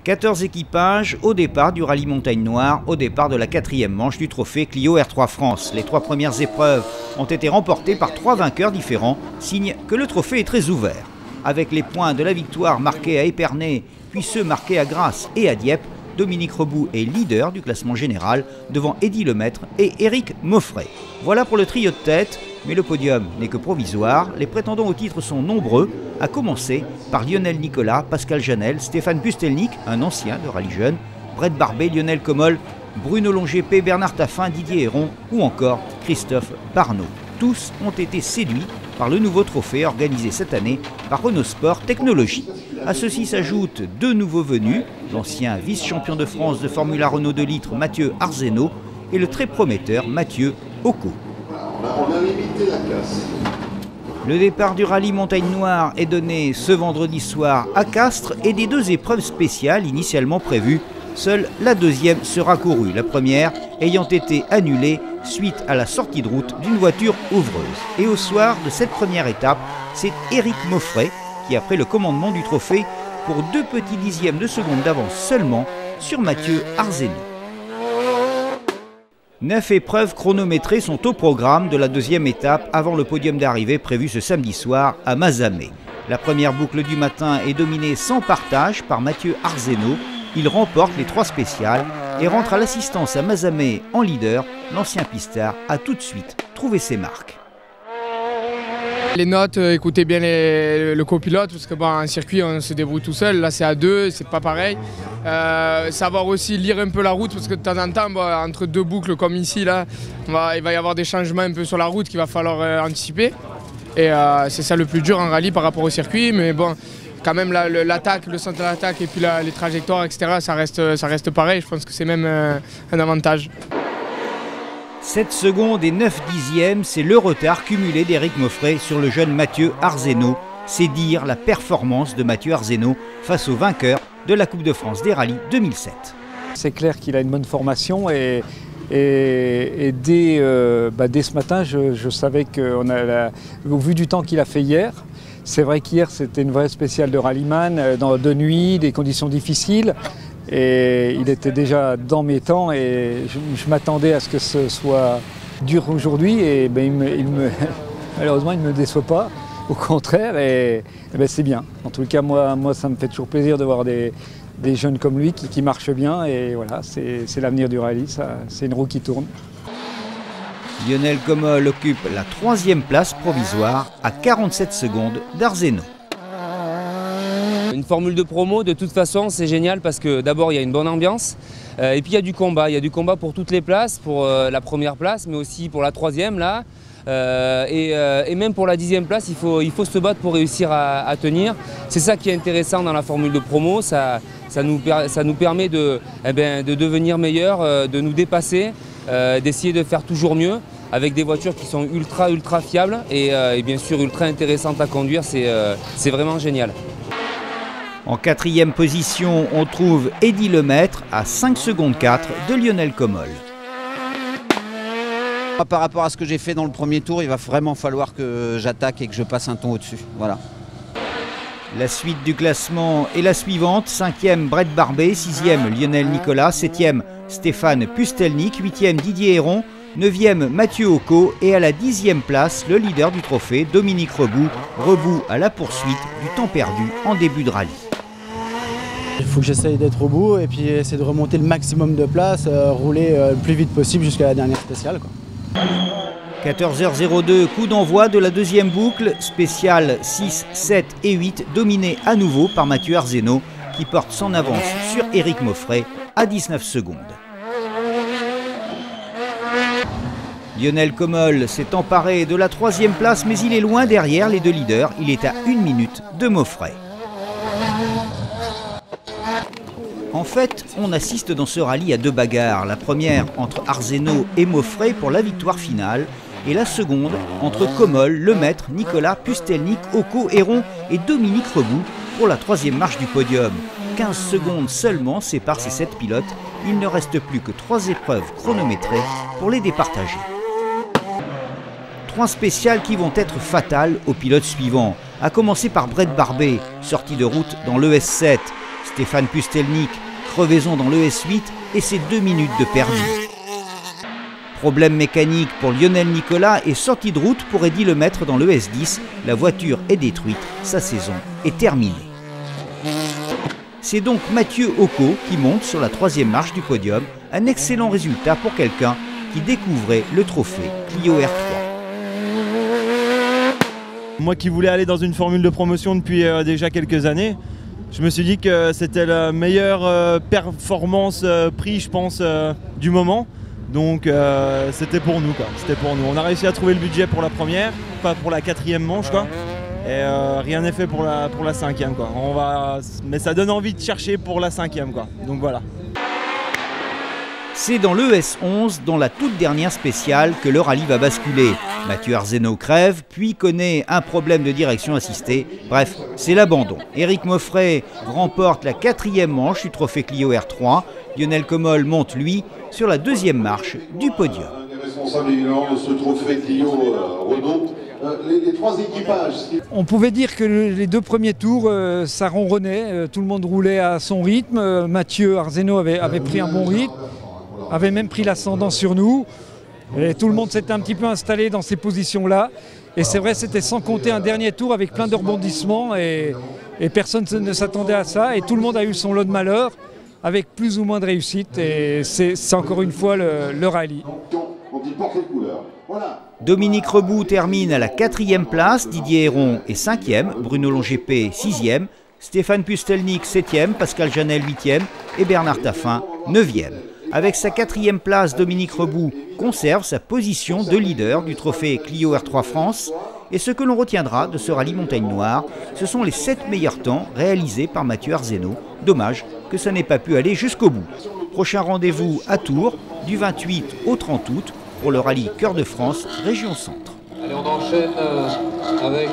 14 équipages au départ du rallye Montagne Noire, au départ de la 4e manche du trophée Clio R3 France. Les 3 premières épreuves ont été remportées par 3 vainqueurs différents, signe que le trophée est très ouvert. Avec les points de la victoire marqués à Épernay, puis ceux marqués à Grasse et à Dieppe, Dominique Rebout est leader du classement général devant Eddy Lemaître et Éric Moffret. Voilà pour le trio de tête, mais le podium n'est que provisoire. Les prétendants au titre sont nombreux, à commencer par Lionel Nicolas, Pascal Janel, Stéphane Pustelnik, un ancien de rallye jeune, Brett Barbet, Lionel Comolle, Bruno Longépé, Bernard Taffin, Didier Héron ou encore Christophe Barneau. Tous ont été séduits par le nouveau trophée organisé cette année par Renault Sport Technologies. À ceci s'ajoutent 2 nouveaux venus, l'ancien vice-champion de France de Formula Renault 2 litres Mathieu Arzeno et le très prometteur Mathieu Occo. On a limité la casse. Le départ du rallye Montagne Noire est donné ce vendredi soir à Castres et des 2 épreuves spéciales initialement prévues, seule la 2e sera courue, la première ayant été annulée suite à la sortie de route d'une voiture ouvreuse. Et au soir de cette première étape, c'est Éric Moffret qui a pris le commandement du trophée pour 2 petits dixièmes de seconde d'avance seulement sur Mathieu Arzeno. 9 épreuves chronométrées sont au programme de la 2e étape avant le podium d'arrivée prévu ce samedi soir à Mazamet. La première boucle du matin est dominée sans partage par Mathieu Arzeno. Il remporte les 3 spéciales et rentre à l'assistance à Mazamet en leader. L'ancien pistard a tout de suite trouvé ses marques. Les notes, écoutez bien le copilote, parce que bon, en circuit on se débrouille tout seul, là c'est à 2, c'est pas pareil. Savoir aussi lire un peu la route, parce que de temps en temps, bon, entre 2 boucles comme ici, là, il va y avoir des changements un peu sur la route qu'il va falloir anticiper. Et c'est ça le plus dur en rallye par rapport au circuit, mais bon, quand même l'attaque, le centre de l'attaque et puis les trajectoires, etc., ça reste pareil, je pense que c'est même un avantage. 7 secondes et 9 dixièmes, c'est le retard cumulé d'Éric Moffret sur le jeune Mathieu Arzeno. C'est dire la performance de Mathieu Arzeno face au vainqueur de la Coupe de France des rallyes 2007. C'est clair qu'il a une bonne formation et dès ce matin, je savais qu'au vu du temps qu'il a fait hier, c'est vrai qu'hier c'était une vraie spéciale de rallyman, de nuit, des conditions difficiles. Et il était déjà dans mes temps et je m'attendais à ce que ce soit dur aujourd'hui et malheureusement il ne me déçoit pas, au contraire et c'est bien. En tout cas moi ça me fait toujours plaisir de voir des jeunes comme lui qui marchent bien et voilà, c'est l'avenir du rallye, c'est une roue qui tourne. Lionel Comolle occupe la 3e place provisoire à 47 secondes d'Arzeno. Une formule de promo, de toute façon, c'est génial parce que d'abord, il y a une bonne ambiance et puis il y a du combat. Il y a du combat pour toutes les places, pour la première place, mais aussi pour la 3e là. Et même pour la 10e place, il faut se battre pour réussir à tenir. C'est ça qui est intéressant dans la formule de promo. Ça nous permet de devenir meilleurs, de nous dépasser, d'essayer de faire toujours mieux avec des voitures qui sont ultra fiables et bien sûr ultra intéressantes à conduire. C'est vraiment génial. En 4e position, on trouve Eddy Lemaître à 5 secondes 4 de Lionel Comolle. Par rapport à ce que j'ai fait dans le premier tour, il va vraiment falloir que j'attaque et que je passe un ton au-dessus. Voilà. La suite du classement est la suivante. 5e Brett Barbet, 6e Lionel Nicolas, 7e Stéphane Pustelnik, 8e Didier Héron, 9e Mathieu Occo et à la 10e place, le leader du trophée, Dominique Rebout. Rebout à la poursuite du temps perdu en début de rallye. Il faut que j'essaye d'être au bout et puis essayer de remonter le maximum de place, rouler le plus vite possible jusqu'à la dernière spéciale, quoi. 14h02, coup d'envoi de la 2e boucle, spéciale 6, 7 et 8, dominée à nouveau par Mathieu Arzeno qui porte son avance sur Éric Moffret à 19 secondes. Lionel Comolle s'est emparé de la 3e place, mais il est loin derrière les 2 leaders. Il est à 1 minute de Moffret. En fait, on assiste dans ce rallye à 2 bagarres. La première entre Arzeno et Moffret pour la victoire finale. Et la seconde entre Comolle, Lemaître, Nicolas, Pustelnik, Occo, Héron et Dominique Rebout pour la 3e marche du podium. 15 secondes seulement séparent ces 7 pilotes. Il ne reste plus que 3 épreuves chronométrées pour les départager. 3 spéciales qui vont être fatales aux pilotes suivants. À commencer par Brett Barbet, sorti de route dans l'ES7. Stéphane Pustelnik, crevaison dans le S8 et ses 2 minutes de perdu. Problème mécanique pour Lionel Nicolas et sortie de route pour Eddy Lemaître dans le S10. La voiture est détruite, sa saison est terminée. C'est donc Mathieu Occo qui monte sur la 3e marche du podium. Un excellent résultat pour quelqu'un qui découvrait le trophée Clio R3. Moi qui voulais aller dans une formule de promotion depuis déjà quelques années, je me suis dit que c'était la meilleure performance prix, je pense, du moment. Donc c'était pour nous, quoi. C'était pour nous. On a réussi à trouver le budget pour la première, pas pour la 4e manche, quoi. Et rien n'est fait pour la 5e, quoi. Mais ça donne envie de chercher pour la 5e, quoi. Donc voilà. C'est dans le S11, dans la toute dernière spéciale, que le rallye va basculer. Mathieu Arzeno crève, puis connaît un problème de direction assistée. Bref, c'est l'abandon. Éric Moffret remporte la 4e manche du trophée Clio R3. Lionel Comol monte, lui, sur la 2e marche du podium. Un des responsables évidemment de ce trophée Clio Renault. Les 3 équipages. On pouvait dire que les 2 premiers tours, ça ronronnait, tout le monde roulait à son rythme. Mathieu Arzeno avait pris un bon rythme, avait même pris l'ascendant sur nous. Et tout le monde s'était un petit peu installé dans ces positions-là. Et c'est vrai, c'était sans compter un dernier tour avec plein de rebondissements. Et personne ne s'attendait à ça. Et tout le monde a eu son lot de malheur, avec plus ou moins de réussite. Et c'est encore une fois le rallye. Dominique Rebout termine à la 4e place, Didier Héron est 5e, Bruno Longépé 6e, Stéphane Pustelnik 7e, Pascal Janel 8e et Bernard Taffin 9e. Avec sa 4e place, Dominique Rebout conserve sa position de leader du trophée Clio R3 France. Et ce que l'on retiendra de ce rallye Montagne Noire, ce sont les 7 meilleurs temps réalisés par Mathieu Arzeno. Dommage que ça n'ait pas pu aller jusqu'au bout. Prochain rendez-vous à Tours, du 28 au 30 août, pour le rallye Cœur de France, région Centre. Allez, on enchaîne avec...